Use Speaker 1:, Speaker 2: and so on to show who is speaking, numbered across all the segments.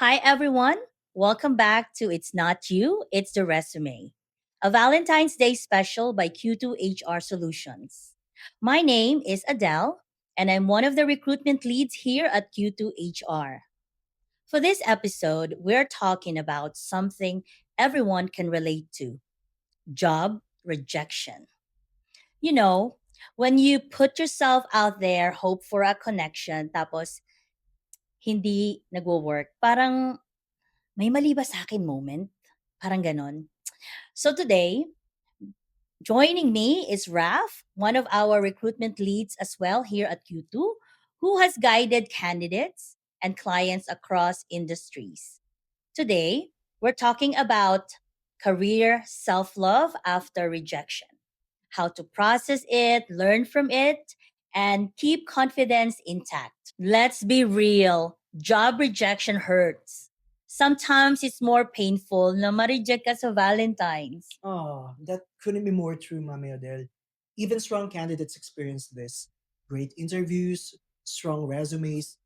Speaker 1: Hi, everyone. Welcome back to It's Not You, It's the Resume, a Valentine's Day special by Q2 HR Solutions. My name is Adele, and I'm one of the recruitment leads here at Q2 HR. For this episode, we're talking about something everyone can relate to: job rejection. You know, when you put yourself out there, hope for a connection, tapos hindi nagwo-work, parang may mali ba sa akin moment? Parang ganon. So today, joining me is Raf, one of our recruitment leads as well here at Q2, who has guided candidates and clients across industries. Today, we're talking about career self love after rejection, how to process it, learn from it, and keep confidence intact. Let's be real, job rejection hurts. Sometimes it's more painful na ma-reject ka sa Valentine's.
Speaker 2: Oh, that couldn't be more true, Mami Adele. Even strong candidates experience this. Great interviews, strong resumes,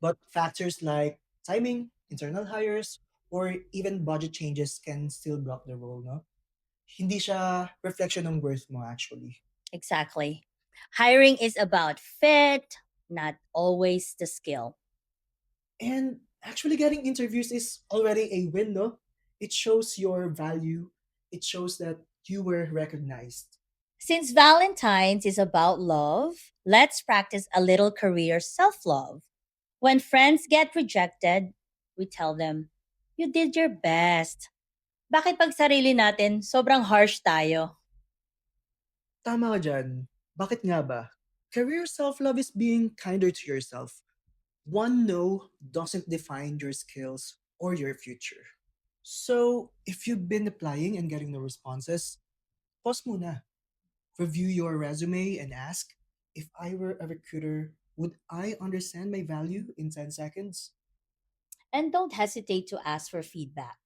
Speaker 2: but factors like timing, internal hires, or even budget changes can still block the role, no? Hindi siya reflection ng worth mo, actually.
Speaker 1: Exactly. Hiring is about fit, not always the skill.
Speaker 2: And actually getting interviews is already a win, no? It shows your value. It shows that you were recognized.
Speaker 1: Since Valentine's is about love, let's practice a little career self love. When friends get rejected, we tell them, "You did your best." Bakit pag sarili natin, sobrang harsh tayo?
Speaker 2: Tama ka dyan. Bakit nga ba? Career self-love is being kinder to yourself. One no doesn't define your skills or your future. So, if you've been applying and getting no responses, pause muna. Review your resume and ask, if I were a recruiter, would I understand my value in 10 seconds?
Speaker 1: And don't hesitate to ask for feedback.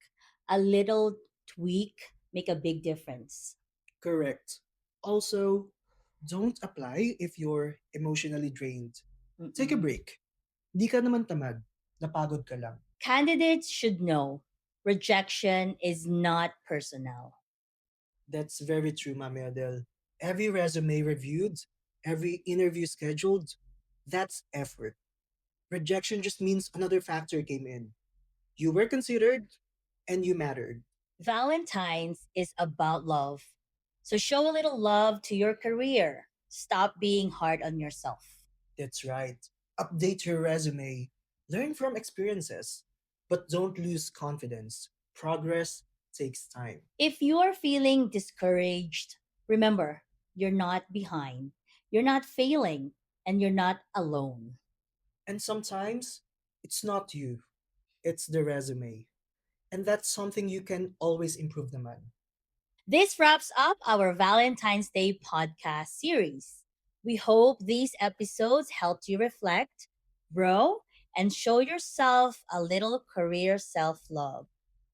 Speaker 1: A little tweak make a big difference.
Speaker 2: Correct. Also, don't apply if you're emotionally drained. Take a
Speaker 1: Mm-mm.
Speaker 2: break. Di ka naman tamad. Napagod ka lang.
Speaker 1: Candidates should know rejection is not personal.
Speaker 2: That's very true, Mami Adele. Every resume reviewed, every interview scheduled, that's effort. Rejection just means another factor came in. You were considered and you mattered.
Speaker 1: Valentine's is about love. So show a little love to your career. Stop being hard on yourself.
Speaker 2: That's right. Update your resume, learn from experiences, but don't lose confidence. Progress takes time.
Speaker 1: If you're feeling discouraged, remember, you're not behind, you're not failing, and you're not alone.
Speaker 2: And sometimes it's not you, it's the resume. And that's something you can always improve naman.
Speaker 1: This wraps up our Valentine's Day podcast series. We hope these episodes helped you reflect, grow, and show yourself a little career self love.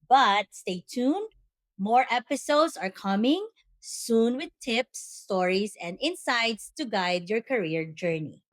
Speaker 1: But stay tuned, more episodes are coming soon with tips, stories, and insights to guide your career journey.